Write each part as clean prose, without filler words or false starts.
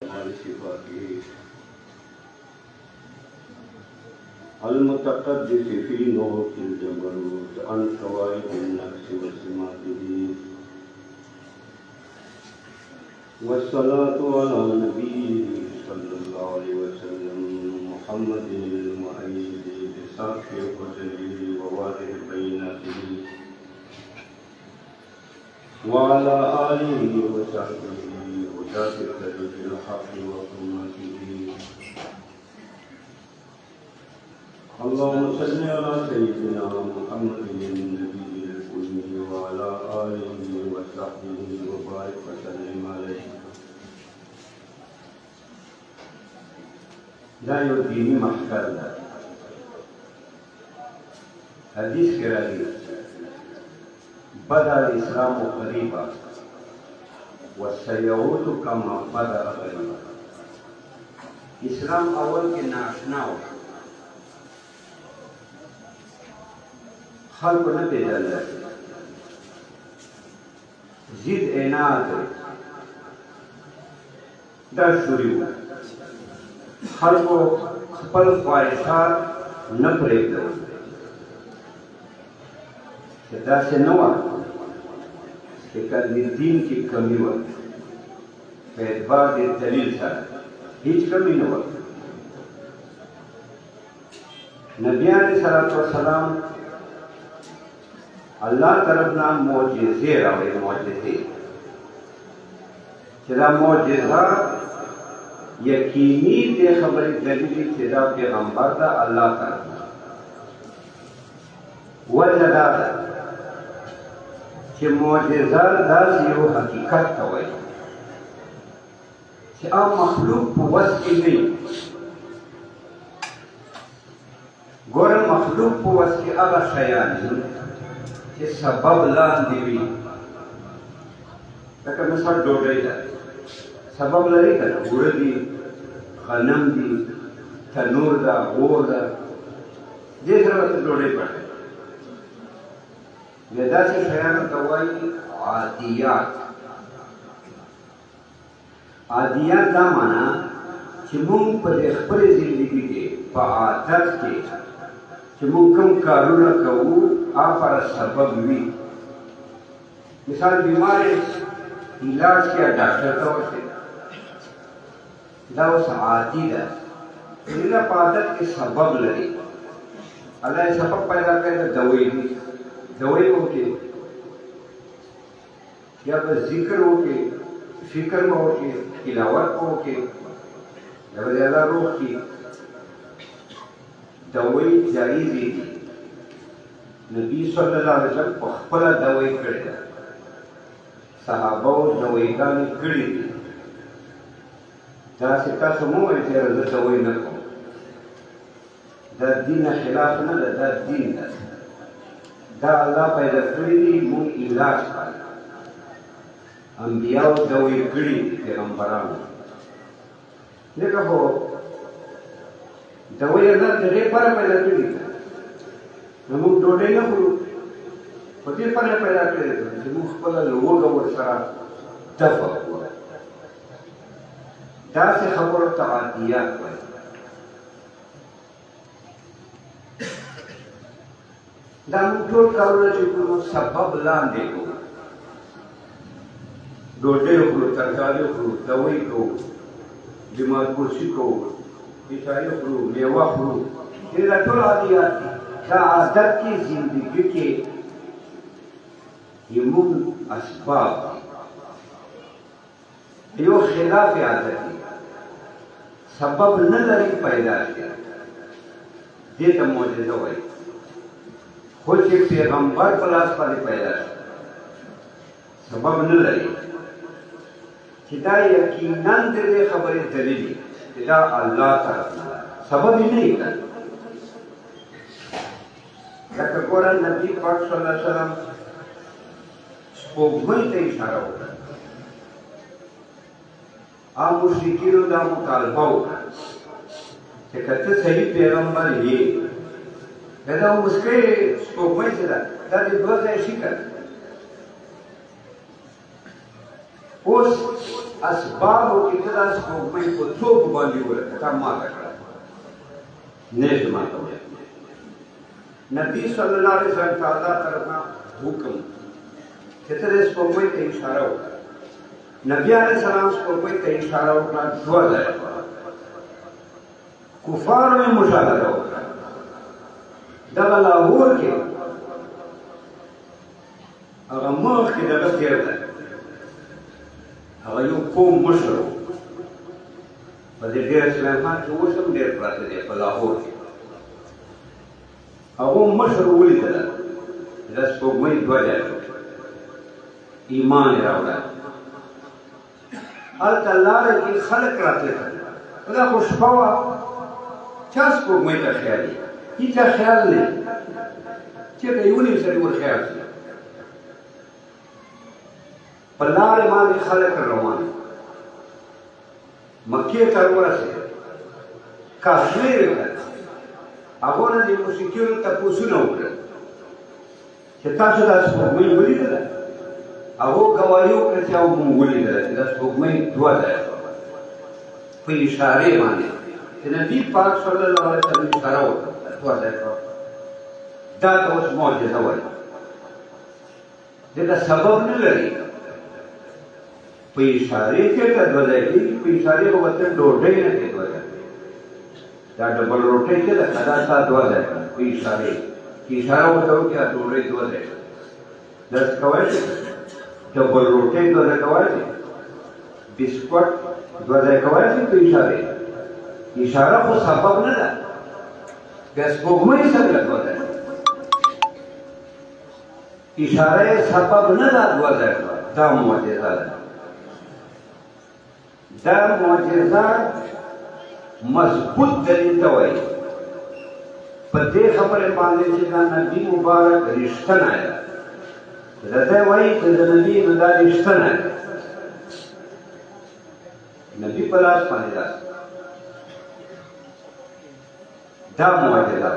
صفاته المتقدس في نوط الجبروت عن شوائب النفس وسماته والصلاة على نبيه صلى الله عليه وسلم محمد المؤيد بساق حجره وواضح بيناته وعلى آله وصحبه وذات الطريق الحق وقوته. اللهم صل على سيدنا محمد النبي الأمي وعلى آله وصحبه وبارك وسلم عليه. لا يديني محكر حدیث کے راضی بدأ الإسلام قريبا وسيعود كما بدأ غريبا. اسلام اول کے ناشنا ہو خلق نہ پیدا لگے زید عناد در شروع خلق خپل خواہشات نہ پریږدو چې داسې نه وه چې که دین کې کمی وه په اعتبار د دلیل سره هیڅ کمی نه وه. نبی علیه صلات وسلام الله طرف نه معجزې راوړې معجزې چې دا معجزه یقیني دې خبرې دلیل چې دا پیغمبر ده الله طرف نه وجه دا ده چې معجزه داسې یو حقیقت ته وایي چې عام مخلوق په وس کې نه ګوره مخلوق په وس کې هغه شیان دي چې سبب لاندې وي لکه مثال ډوډۍ ده سبب لري که نه اوړه دي غنم دي تنور ده اور ده دې سره ورته ډوډۍ پټه داسې شیانو ته وایي عادیات. عادیات دا معنا چې موږ په دې خپلې زندګي کې په عادت کې چې موږ کوم کارونه کوو هغه سبب وي. مثال بیمار علاج کیا ډاکټر ته ورشي دا اوس عادي ده دا په عادت کې سبب لري. الله یې سبب پیدا کړی د دوی دي دوائی ہو کے یا بس ذکر ہو کے فکر میں ہو کے تلاوت ہو کے یا زیادہ روح کی دوائی جائز دی. نبی صلی اللہ علیہ وسلم خپل دوائی کړی ده صحابه دوايګانې کړي دي. داسې تاسو مه وایئ چې زه دوائی نه کوم دا دین خلاف نه ده دا دین ده دا الله پیدا کړی دي موږ علاج کړو. انبیاء دوائی کړي دي پیغمبرانو لکه خو دوائی الله د دې لپاره پیدا کړي دي نو موږ ډوډۍ نه خورو په دې لپاره پیدا کړي دي چې موږ خپله لوږه ورسره دفع کړو. داسې خبرو ته عادیات وایي. دا موږ ټول کارونه چې کوو سبب لاندې کوو. ډوډۍ وخورو ترکاري وخورو دوائی کوو بیمار کورسي کوو مچایي خورو میوه خورو دا ټول عادیات دي. دا عادت کې زندګي کې زموږ اسباب یو خلاف عادت دي سبب نه لري پیدا شي دې ته معجزه وایي. خو چې پیغمبر په لاس باندې پیدا شي سبب نه لري چې دا یقینا د دې خبرې دلیل چې دا الله طرف نه سبب یې نه وي. لکه ګوره نبي پاک صلی الله علیه وسلم سپوږمۍ ته اشاره وکړه. عام مشرکینو دا مطالبه وکړه چې که ته صحیح پیغمبر یې دا مسکۍ سپوږمۍ چې ده دا د دوه ځایه شي که اوس اسبابو کې ته دا سپوږمۍ په څوک باندې ورکړه تا ماته کړه نه یې ماته وایه نبی صلی الله علیه وسلم ته الله طرف نه حکم چې ته دې سپوږمۍ ته اشاره وکړه نبی علیه السلام سپوږمۍ ته اشاره وکړه دوه ځایه کفارو یې مشاهده وکړه دغه لاهور کې هغه مخکې دغه تېر دی هغه یو قوم مشر و په دې ډېر سلیمان کې اوس هم ډېر پراته دی په لاهور کې هغو مشر ولیدله دا سپوږمۍ دوه ځایه ایمان یې راوړی هلته لاره کې خلک راتلل دا خو شپه وه چا سپوږمۍ ته خیال دی هېچا خیال نه چېرته یو نیم سړي ور خیال شي په لارې باندې خلک روان مکې ته ورسېدل کافرې وکړل هغو نه د مشرکینو تپوسونه وکړل چې تاسو دا سپوږمۍ ولیدله هغو ګواهي وکړه چې او مونږ ولیدله چې دا سپوږمۍ دوه ځایه په اشارې باندې چې نبي پاک صلی الله علیه وسلم اشاره وکړه دوه ځایه دا ته اوس معجزه وایي دغه سبب نه لري په اشارې کې ته دوه ځایه کېږي په اشارې به ورته ډوډۍ نه کې دوه ځایه دا ډبل روټۍ چې ده دا ستا دوه ځایه په اشارې اشاره ورته وکړي ډوډۍ دوه ځایه درس کولی شي ډبل روټۍ دوه ځایه کولی شي بسکوټ دوه ځایه کولی شي په اشارې اشاره خو سبب نه ده بیا سپوږمۍ څنګه دوه ځایه اشاره یې سبب نه ده دوه ځایه دا معجزه ده دا معجزه مضبوط دلیل ته وایي په دې خبرې باندې چې دا نبي مبارک رښتنی ده راته وایي چې د نبي نو دا رښتنی ده نبي په لاس باندې ده دا معجزه ده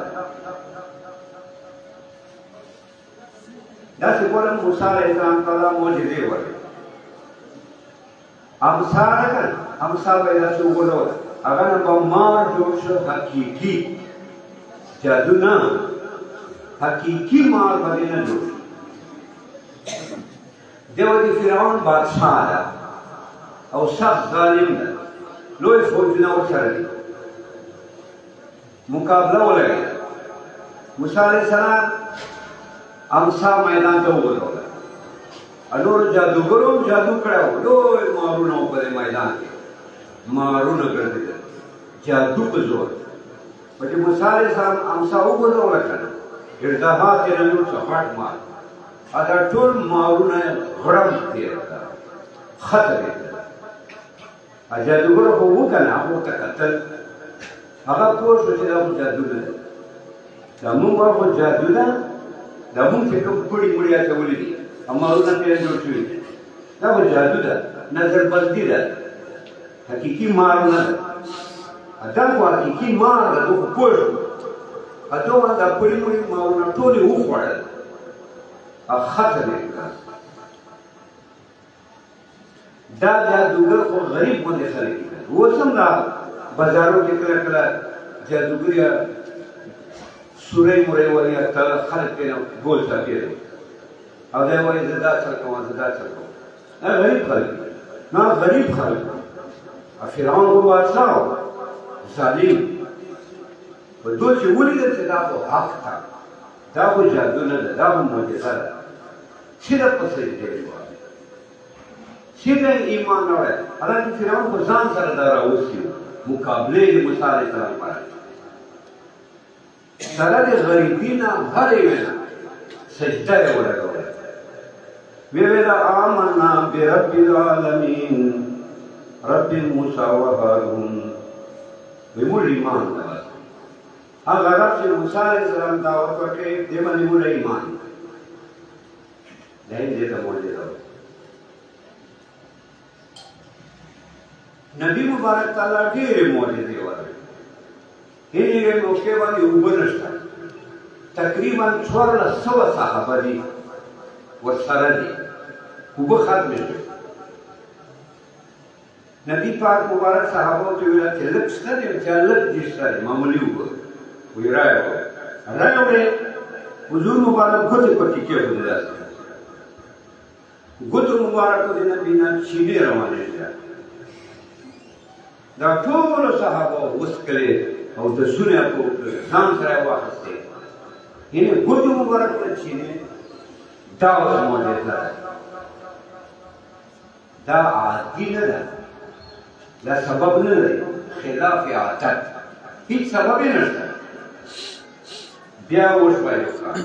داسې ګورم موسی علیه السلام ته دا معجزې ورکړې امسا نه کړه امسا به یې داسې وغورځوله هغه نه به مار جوړ شو حقیقي جادو نه حقیقي مار به دې نه جوړ شو دی د فرعون بادشاه ده او سخت ظالم ده لوی فوجونه ورسره دي مقابله ولګېده موسی علیه السلام امسا میدان ته وغورځوله نورو جادوګرو هم جادو کړی و لوی مارونه و په دې میدان کې مارونه ګرځېدل جادو په زور په چې موسی علیه السلام امسا وغورځوله که نه اژدها تېره نور څه غټ مار دا ټول مارونه یې غړم تېر کړه ښه ترېدل جادوګرو خو و که نه هغو ته کتل هغه پوه شو چې دا خو جادو نه ده دا مونږ خو جادو ده دا مونږ چې کوم پړي مړي اچولي دي مارونه ترې جوړ شوي دي دا خو جادو ده نظربندي ده حقیقي مار نه ده دا خو حقیقي مار ده خو پوه شو دومره دا پړي مړي مارونه ټول یې وخوړل ختم یې کړه دا جادوګر خو غریب باندې خلک دي اوس هم دا بازارو کې کله کله جادوګر یا سورۍ مورۍ وایي خلک پرې بول ساتېږي او دی وایي زه دا چل کوم زه دا چل کوم دا غریب خلک دي نه غریب خلک فرعون خو بادشاه و ظالم په دوی چې ولیدل چې دا خو حق ده دا خو جادو نه ده دا خو معجزه ده صرف په سجدې باندې صرف ایمان نه وړی حالانکې فرعون خو ځان سره دا راوستي مقابلې د موسی علیه السلام لپاره سره د غریبۍ نه هر یوې نه سجده یې ولګوله ویې ویله آمنا برب العالمین رب موسی و هارون وی موږ ایمان ده هغه رب چې موسی علیه السلام دعوت وکړې دې باندې موږ ایمان دا یې دې ته معجزه وایي نبی مبارک تعالی ډېرې معجزې ورکړې هغې موقع باندې اوبه نشته تقریبا 1400 صحابه دي ورسره دي اوبه ختمې شوې نبی پاک مبارک صحابه ته ویل چې لږ شته دی چې لږ دې شته دی معمولي اوبه وایي رایه وړې حضور مبارک ګوتې پکې کېښودې داسې ګوتو مبارکو د نبي نه چینې روانې دي دا ټولو صحابه وڅکلې او دسونه یې په ځان سره یې واخیستې یعنې ګوتو مبارک نه چینې دا اوس معجزه ده دا عادي نه ده دا سبب نه لري خلاف عادت هیڅ سبب یې نشته بیا وشوه یو کار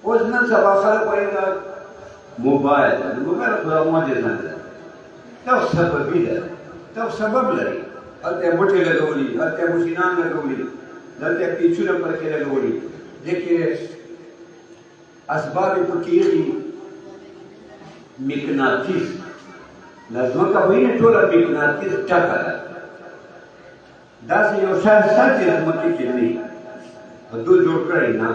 اوس نن سبا خلک وایي دا موبایل ده موبایل خو دا معجزه نه ده دا سببي ده دا سبب لري هلته یې بوټې لګولي هلته یې مشینان لګولي دلته یې پیچونه پرکې لګولي لیکن اسباب یې پکې دي مقناطیس دا ځمکه وایي ټوله مقناطیس ټکه ده داسې یو شی شته چې ځمکې کې نه وي دوی جوړ کړی نه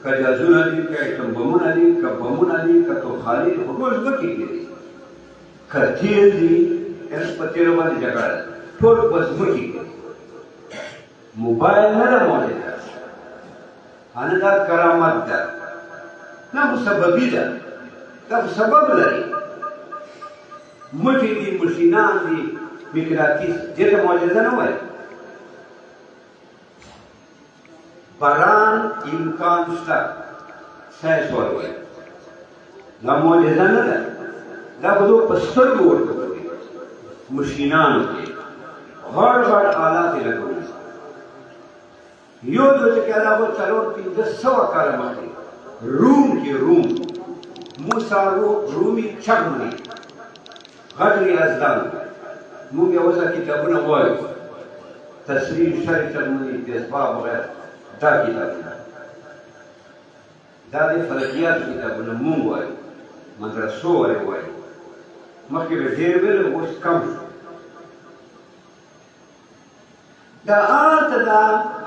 که جازونه دي که ایټم بمونه دي که بمونه دي که توخانې دي خو ټول ځمکې کې دي که تیل دي هغه په تیلو باندې جګړه ده ټول په ځمکې کې موبایل نه ده معجزه هغه دا کرامت ده دا خو سببي ده دا خو سبب لري مټې دي مشینان دي مقناطیس دې ته معجزه نه وایي باران امکان شته ساینس ورته دا معجزه نه ده دا خو دوی په سترګو ورته کوي مشینانو کې غټ غټ آلات یې لګولي یو دوی چې هغه خو څلور پنځه سوه کاله مخکې روم کې روم موسی رومي چغمني غټ یزدان موږ یې اوس کتابونه وایو تصریح شرع چغمني جذبه بغیر دا کتابونه دا د فلکیات کتابونه مونږ وایو مدرسو ولې وایو مخکې به ډېر ویل اوس کم شو دا هلته دا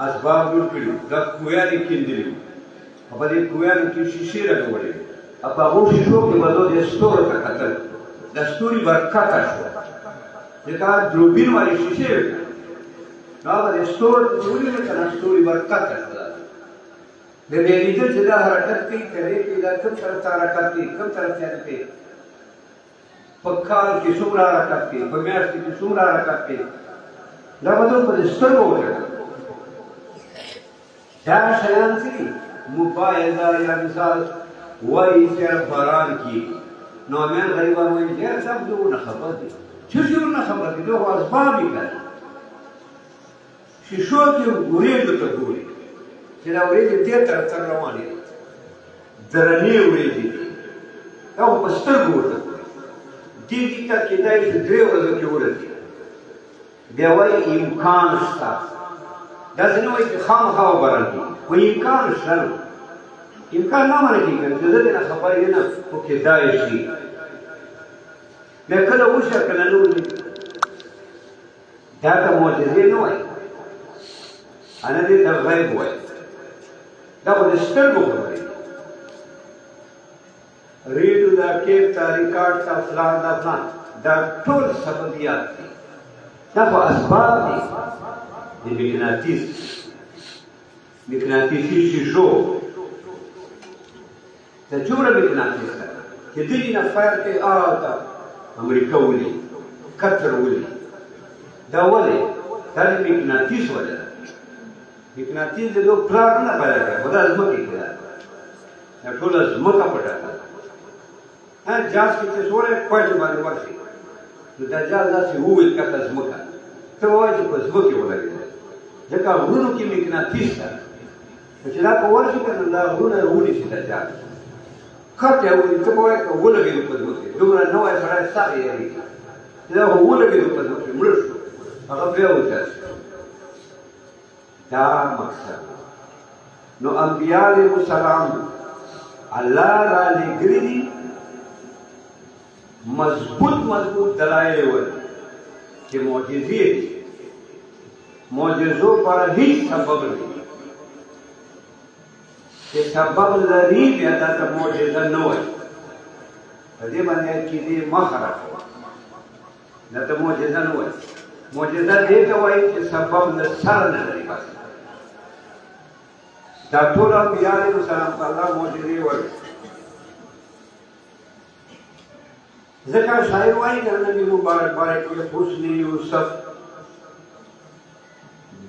اسباب جوړ کړي دا کویانې کیندلي او په دې کویانو کې شیشې لګولې او په هغو شیشو کې به دوی د ستورو ته کتل دا ستوري به ښکته شوه ځکه دوربین والې شیشې وې دا به د ستورو ته ولیدل که نه ستوري به ښکته شوه بیا به یې لیدل چې دا حرکت کوي کرې کوي دا کوم طرف ته حرکت کوي کوم طرف ته نه کوي په کال کې څومره حرکت کوي په میاشت کې څومره حرکت کوي دا به دوی په دې سترګو وکړل دا شیان څه دي موبایل دا یا مثال وایي صرف باران کېږي نو امیان غریبان وایي ډېر صاحب دوی ونه خبر دي څه شي ونه خبر دي دوی خو اسباب یې کړي شیشو کې وریځو ته ګوري چې دا وریځې دې طرف ته روانې دي درنې وریځې دي دا خو په سترګو ورته ګوري دې ته کېدای شي 3 ورځو کې ورسي بیا وایي امکان شته داسې نه وایي چې خامخا وبرل کېږي خو امکان شته امکان نه منع کېږي چې زه دې نه خبر یم نه خو کېدای شي بیا کله وشه کله نه وشي دا ته معجزې نه وایي انا دې ته غیب وایي دا خو د سترګو خبرې ریډو دا کیپ تا ریکارډ تا فلان دا فلان دا ټول سببیات دي دا خو اسباب دي د مقناطیسي شیشو دا څومره مقناطیس ده چې دې نه فایر کوي هلته امریکا ولي قطر ولي دا ولې دا د مقناطیس وجه ده مقناطیس د دوی پلار نه پیدا کړی خو دا ځمکې کې ده دا ټوله ځمکه پټه ده هر جاز کې چې سوړی کویټې باندې ورشي نو دا جاز داسې وویل کته ځمکه ته وایي چې په ځمکې ولګېده ځکه غرونو کې مقناطیس ده نو چې دا په ورشي که نو دا غرونه ونیسي دا جاز کټ یې ونیسي ته به وایې که ولګېدو په ځمکې دومره نوی سړی ساه یې یېرېږي چې دا خو ولګېدو په ځمکې مړه شو هغه بیا وچاس دا مقصد نو انبیاء علیهم السلام الله را لېږلي دي مضبوط دلایل ول چې معجزې دي معجزو پر هیڅ سبب نه چې سبب لري بیا دا ته معجزه نه وایي په دې باندې عقیدې مه خرابوه न तो मोजेज़ा न वही मोजेज़ा दे तो वही कि सबब न सर न लगी बस दातोला बियाले को सलाम अल्लाह मोजेज़े वही ज़का शायर वही कि नबी मुबारक बारे के हुस्न यूसुफ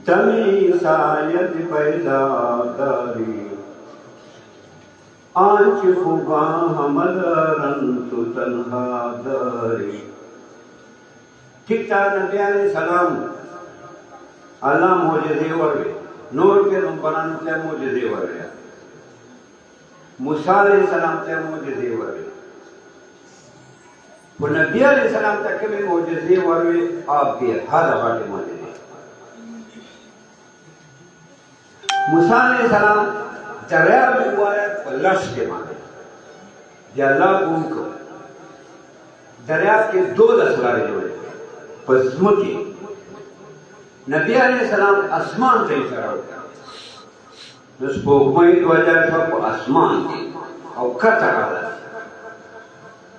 दमी सायद पैदा दारी आंच खुबा हमल रंत तन्हा दारी ठीक था नबी अलैहि सलाम अल्लाह मोजेज़े वही नूर के बनाने से मोजेज़े वही मूसा अलैहि सलाम से मोजेज़े वही वो नबी अलैहि सलाम तक के मोजेज़े वही आप भी हर बात मोजेज़े मूसा अलैहि सलाम दरिया में हुआ है लश के माने अल्लाह उनको दरिया के 2 लश्करे जोड़े पस्मुकी नबी अलैहि सलाम आसमान से इशारा होता है स्पोकमई 2000 को आसमान की और कता आला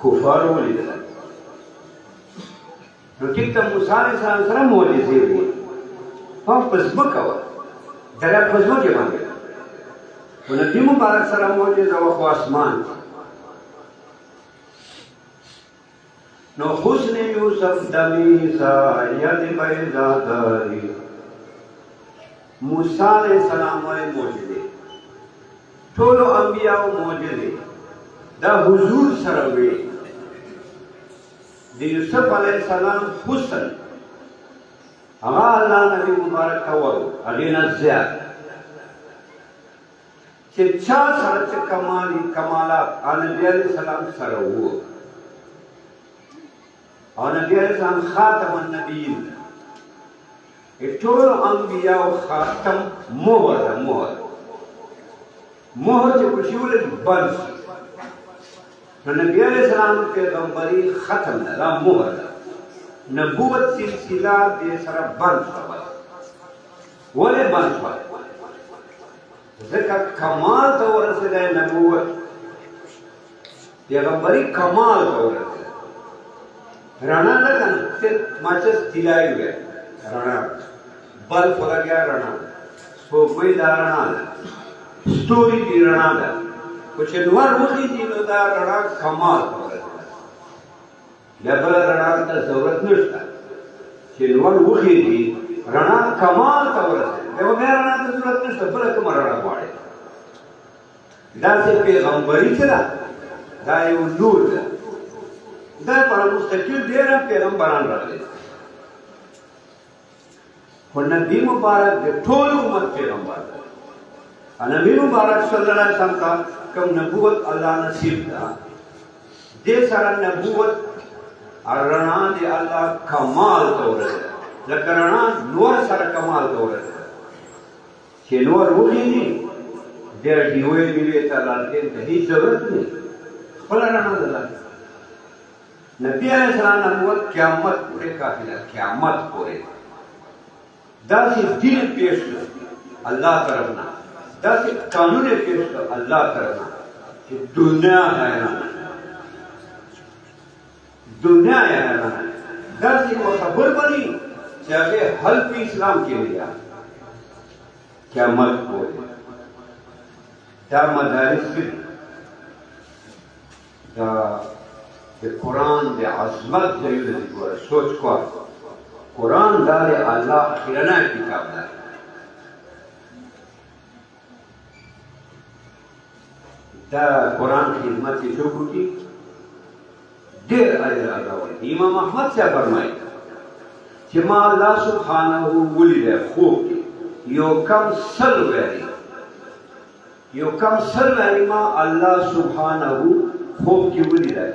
कुफारों वाली दला तो ठीक तो मूसा अलैहि सलाम सरा मोजेज़े हुई हम पस्मुका हुआ दरिया पस्मुकी मांगे वो नबी मुबारक सरा मोजेज़ा वो आसमान नो हुस्न यूसुफ दमी सायद पैदा दारी मूसा अलैहि सलाम वाले मोजेज़े ठोलो अंबिया मोजेज़े दा हुजूर सरवे दी यूसुफ अलैहि सलाम हुस्न अगा अल्लाह नबी मुबारक कवरो अलीना ज़ियाद चिच्चा सरच कमाली कमालात नबी अलैहि सलाम सरवो और नबी अलैहि सलाम खातम नबीयीन इटोल अंबिया और खातम मोहर जो कुछ बोले बंस तो नबी अलैहि सलाम के पैगंबरी खत्म ना मोहर नबूवत सिलसिला दे सारा बंस वाले बंस ज़िक्र कमाल तौर से गए नबूवत पैगंबरी कमाल तौर से राणा लगन से माचस दिलाई हुए राणा बल फला गया राणा स्पोकमई दा राणा स्टोरी दी राणा दा कुछ नवर मुखी दी दा राणा कमाल तौर से लेबल राणा का जरूरत नष्टा चिनवर मुखी दी राणा कमाल तौर से लेबल राणा का जरूरत नष्टा बल कम राणा वाड़े दासे पैगंबरी चला दाए नूर दा पर मुस्तकिल देर पैगंबरान रहे और नबी मुबारक के ठोल उम्मत पैगंबर नबी मुबारक सल्लल्लाहु अलैहि वसल्लम का कम नबूवत अल्लाह नसीब था दे सारा नबूवत अरणा दे अल्लाह कमाल तौर है लकरणा नूर सारा कमाल तौर है कि नूर वो नहीं दे दिए मिले ताला के कहीं जरूरत नहीं फला रहना अल्लाह नबी अलैहि सलाम नबूवत क़यामत पूरे काफिला क़यामत पूरे दासी दिन पेश अल्लाह तरफना दासी कानून पेश अल्लाह तरफना कि दुनिया है ना दासी को खबर बनी चाहे हल्फ इस्लाम के लिए क़यामत पूरे क्या मदारिस दा ये कुरान दे अज़मत जरूर है सोच को कुरान दारे अल्लाह खिलाना किताब है दा कुरान खिदमत की शुरू की देर अल्लाह इमाम अहमद से फरमाए कि मां अल्लाह सुब्हानहू वली है खूब यो कम सलवारी मां अल्लाह सुब्हानहू खूब की वली है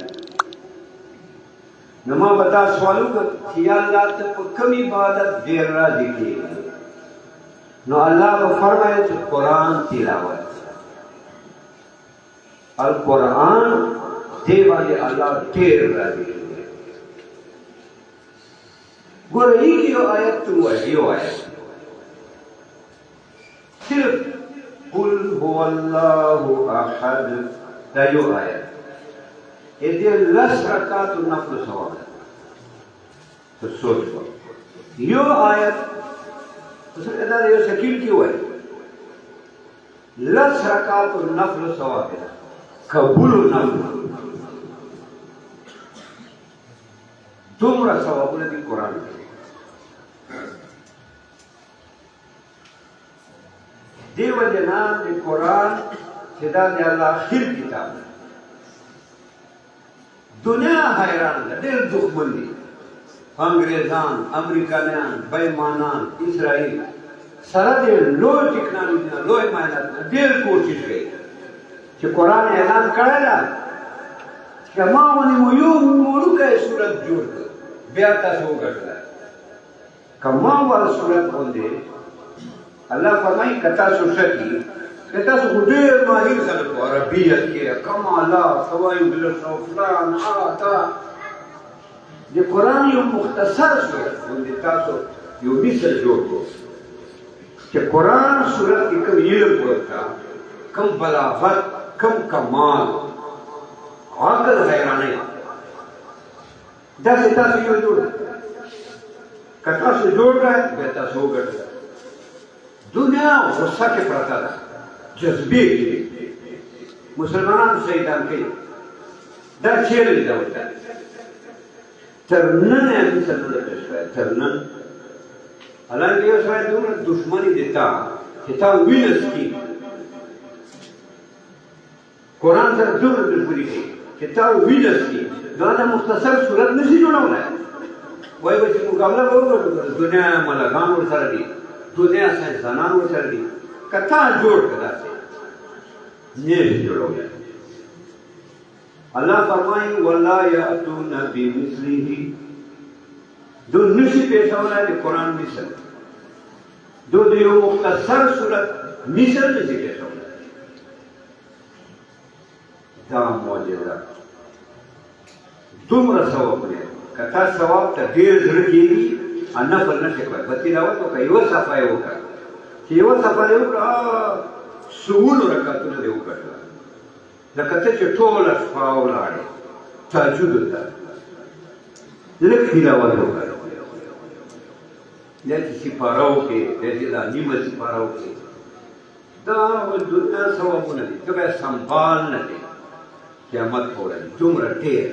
नमा बता सवालों का किया अल्लाह तक कम इबादत देर राजी की नो अल्लाह को फरमाए तो कुरान तिलावत अल कुरान दे वाले अल्लाह देर राजी की गोरही की आयत तो है यो आयत सिर्फ कुल हुवल्लाहु अहद दा यो आयत ये लस रकात नफल सवाब ته سوچ وکړه یو آیت اوس دا یو شکیل کې وایي لس رکعات نفل ثواب ده قبول نفل دومره ثوابونه دي قرآن کې دې وجه نه د قرآن چې دا د الله اخر کتاب ده دنیا حیران ده ډېر دښمن دي انګریزان امریکایان بېمانان اسرائیل سره د لوی ټکنالوژي نه لوی مهارت نه ډېر کوشش کوي چې قرآن اعلان کړی ده چې ما ونیمو یو وړوکی صورت جوړ کړ بیا تاسو وګټله که ما ول صورت باندې الله فرمایي که تاسو ښه کي که تاسو خو ډېر ماهر خلک وو عربیت کې کمالات قواعد الارشاد فلان تا د قرآن یو مختصر صورت باندې تاسو یو مثل جوړ کړو چې قرآن صورت کې کوم علم ورته کوم بلاغت کوم کمال عقل حیرانه داسې تاسو یو جوړ که تاسو جوړ کړئ بیا تاسو وګټئ دنیا غصه کې پرته ده جذبې کې مسلمانان شهیدان کوي دا چیرې ده ورته تر نن یې مثل نه ده پېښ کړی تر نن حالانکه یو سړی دومره دښمني دی تا چې تا وینه څکي قرآن سره دومره دښمني کوي چې تا وینه څکي دا د مختصر صورت نشي جوړولی وایي به چې مقابله به وکړو دنیا ملکان ورسره دي دنیا ساینسدانان ورسره دي که تا جوړ کړه داسې نه شي جوړولی الله فرمایي ولا یأتون بمثله دو نشي پیښولی د قرآن مثل دو د یو مختصر صورت مثل نشي پیښولی دا معجزه دومره ثواب دی که تا ثواب ته ډېر زړه کېږي نفل نشي کولی په تلاوت وکړه یوه صفحه یې وکړه چې یوه صفحه یې وکړه سلو رکعتونه دې وکړله لکه ته چې ټوله شپه ولاړې تهجد ته لږ تلاوت وکړه یا چې سپاره وکړې یا چې دا نیمه سپاره وکړې دا دنیا ثوابونه دي ته باید سنبال نه دی قیامت په ورځ دومره ډېر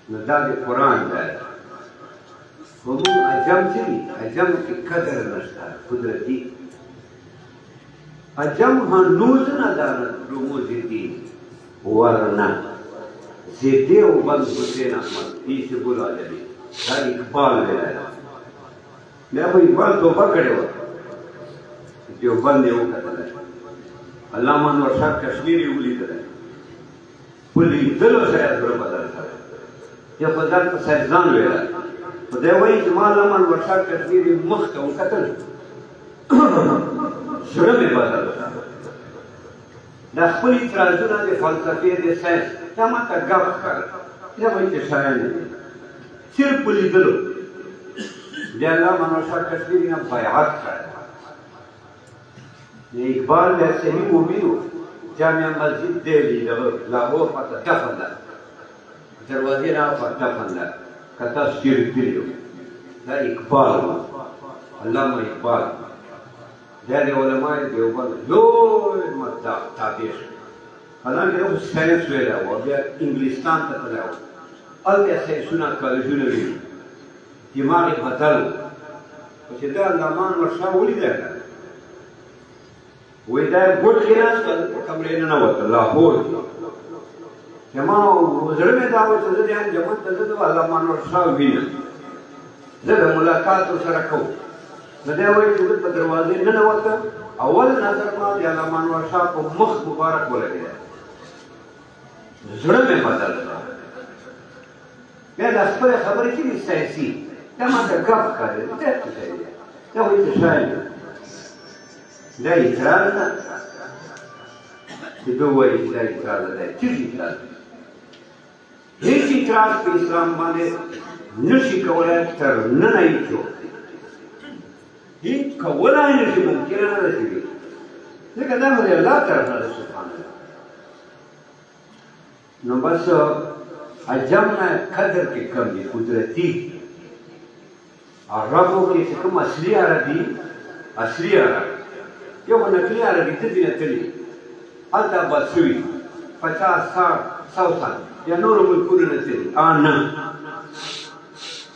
نو دا د قرآن دی خو موږ عجم څه دي عجم کې قدر نشته قدرتي عجم هنوز ندارد رموز دین ورنه زیده و بند حسین احمد ایسی بولا جلی دا اقبال ویلائی بیا خو اقبال توبه کړې وه دیوبند یې وکتلی علامه انور شاه کشمیر یې ولیدلی په لیدلو سره یې زړه بدل کړی یا په ځان په سایزان ویلی خو دی وایي چې ما علامه انور شاه کشمیر یې مخ ته وکتل زړه مې بدل کړه دا خپل اعتراضونه د فلسفې د ساینس دا ماته ګپ ښکاره دا وایي چې شیان دي صرف په لیدلو بیا علامه انور شاه کشمیر یې بیعت کړی اقبال بیا صحیح مؤمن و جامع مسجد دهلی دغه لاهور خواته دفن ده دروازې راخوا دفن ده که تاسو چیرې تللي وو دا اقبال و علامه اقبال دا د علماء دیوبند لوی تابع شو حالانکه دا خو ساینس ویلی و بیا انګلستان ته تللی و هلته ساینسونه کالجونه وي دماغ یې بدل و خو چې دا علامه انور شاه ولیدی وی دا ګوټ کې ناست په کمرې نه ننوته لاهور کې چې ما زړه مې دا و چې زه د انجمن ته زه د علامه انور شاه وینم زه د ملاقات ورسره کوم نو دی وایي چې زه په دروازې ننوته اول نظر ما د علامه انور شاه په مخ مبارک ولګېدی زړه مې بدل کړ بیا دا خپلې خبرې چې دي سیاسي دا ماته ګپ ښکارېده دا څه شی دی دا وایي چې شاید دا اعتراض ده چې دوی وایي چې دا اعتراض ده چیرې اعتراض دی هیڅ اعتراض په اسلام باندې نشي کولی تر ننه یې څوک هیڅ کولی نشي ممکنه نه ده چې وي ځکه دا خو د الله طرف نه ده سبحان الله نو بس عجم نه قدر کې کم دي قدرتي عربو کې چې کوم اصلي عربي یو نقلي عربي ته دي نه تلي هلته بس شوي 50 100 سال یا نورو ملکونو نه تلي نه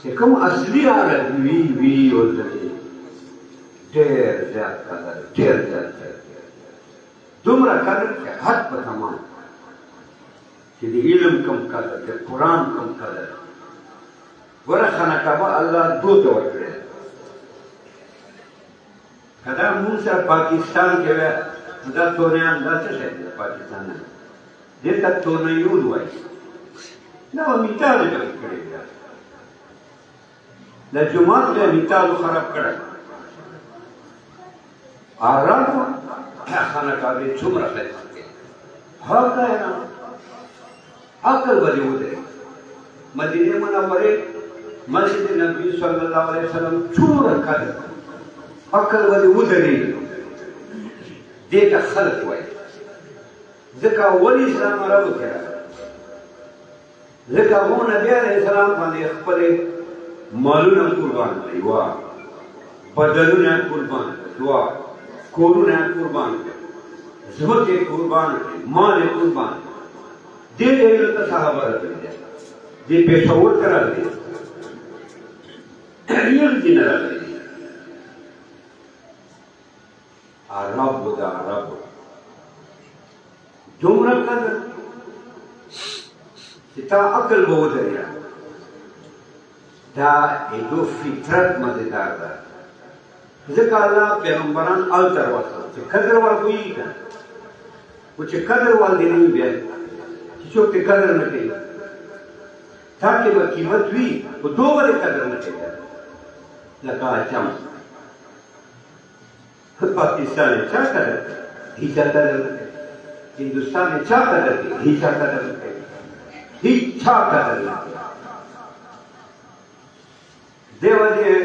چې کوم اصلي عربي وي ورته ډېر زیات قدر ډېر زیات دومره قدر چې حد په تمام چې د علم کم قدر د قرآن کم قدر ګوره خانقاه الله دو ته ورکړې که دا مونږ سره پاکستان کې وی دا تونیان دا څه شی دی پاکستان نه دې ته تونیون وایي دا میتالو جوړ کړی دی د جومات ته میتالو خراب کړی عرب خانقاه دې څومره خدمت کوي هغه نه عقل به دې ودرېږي مدینه منورې مسجد نبی صلی الله علیه وسلم څومره قدر عقل به دې ودرېږي دې ته خلق وایي ځکه ولې اسلام عربو کې راغلی ځکه هغو نبي علیه السلام باندې خپلې مالونه قربان کړي وا بدنونه قربان کړي وا کورونه قربان کړي ځمکې قربان کړي مال قربان کړي دې ډېر ته صحابه راغلي دې پېښور ته راغلي یو دین راغلي عرب دا عرب دومره قدر چې تا عقل به ودرېږي دا ایدو فطرت مزیدار ده ځکه الله پیغمبران هلته راوستل چې قدر ور پوهېږي که خو چې قدر ور دې نه وي بیا څوک ته قدر نه کوي تا کې به قیمت وي خو دو ولې قدر نه کوي لکه اچم پاکستان یې چا قدر کوي هېچا قدر نه کوي هندوستان یې چا قدر کوي هېچا قدر نه کوي هېچا قدر نه کوي دې وجې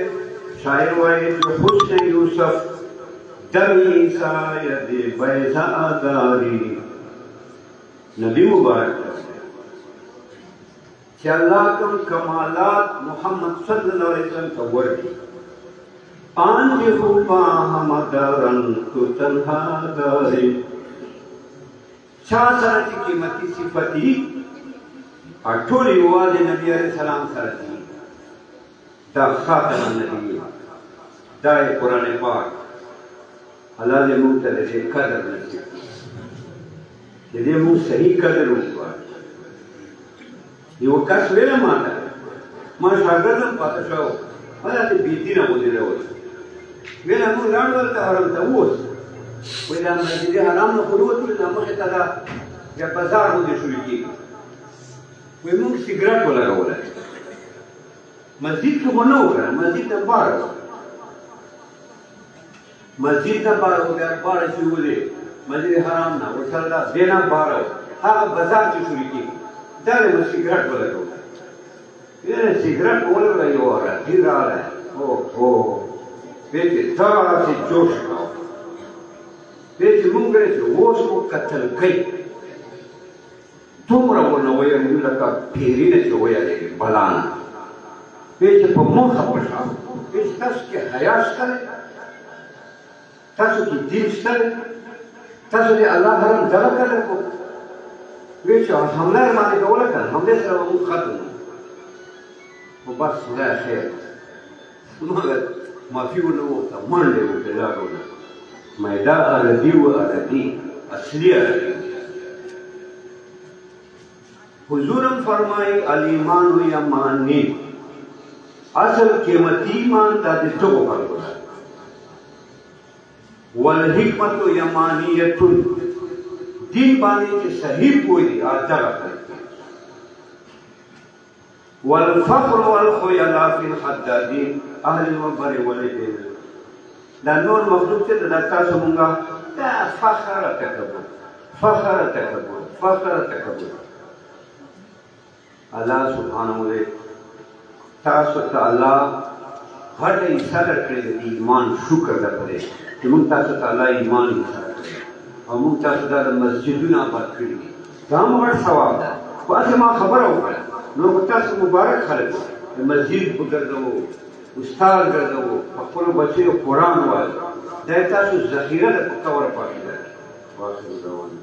شاعر وایي چې حسن یوسف دمی سایه بیضا داری نبی مبارک چې الله کوم کمالات محمد صلی الله علیه وسلم ته ورکړي آن دې خوبا همدارن تو تنها داري چا سره چې قیمتي صفتي ټول یوازې نبی علیه السلام سره دي دا خاتم النبی دا قرآن پاک الله دې موږ ته د دې قدر نصیب چې دې موږ صحیح قدر وکړو یو کس ویله ماته ما شاګرد هم پاته شو هغه دې بېدینه ودرېدل ویله موږ لاړو دلته حرم ته اوس وایي دا مسجد حرام نه خو ووتلو دا مخې ته دا بیا بازار غوندې شروع کېږي وایي موږ سګرټ ولګولی مسجد کې خو نه و که نه مسجد نه بار و مسجد نه بار و بیا بار چې ولې مسجد حرام نه ورسره دا دې نه بار و هغه بازار چې شروع کېږي دا دې مو سګرټ ولګولی ویله سګرټ ولګولی یو راځي راغلی اوهو ویې چې داسې جوش کوه ویې چې مونږ چې اوس مو قتل کوي دومره ونه ویلو لکه پیرینه چې ویلې بلانه ویې چې په مخه پښه ویې چې تاسو کې حیا شته دی تاسو کې دین شته دی تاسو دې الله حرام دغه قدر کو ویې چې حمله یې باندې کوله که نه حملې سره به مونږ ختم خو بس خدای خیر مګر معافي ونه وکړه منډې وکړې لاړونه میدا عربي و عربي اصلي عربي حضورم فرمایي الایمان و یمانی اصل قیمتي ایمان دا د ټکو خلکو ده والحکمت یمانیة دین باندې چې صحیح پوه دي دغه خلک والفخر والخيلاء في الحدادين اهل الوبر والدين دا نور مخلوق ته د تاسو مونږه دا فخر تکبر فخر تکبر فخر تکبر الله سبحانه وتعالى تاسو ته الله هر انسان کړی د ایمان شکر ده پرې چې موږ تاسو ته الله ایمان ورکړي او موږ تاسو ته د مسجدونو آباد کړي دا موږ ثواب ده خو ما خبره وکړه نو په تاسو مبارک خلک د مسجد په ګرځوو استاد ګرځوو په خپلو بچیو قرآن وایي دا یې تاسو ذخیره ده په قبر پاتې ده واخر دعوانا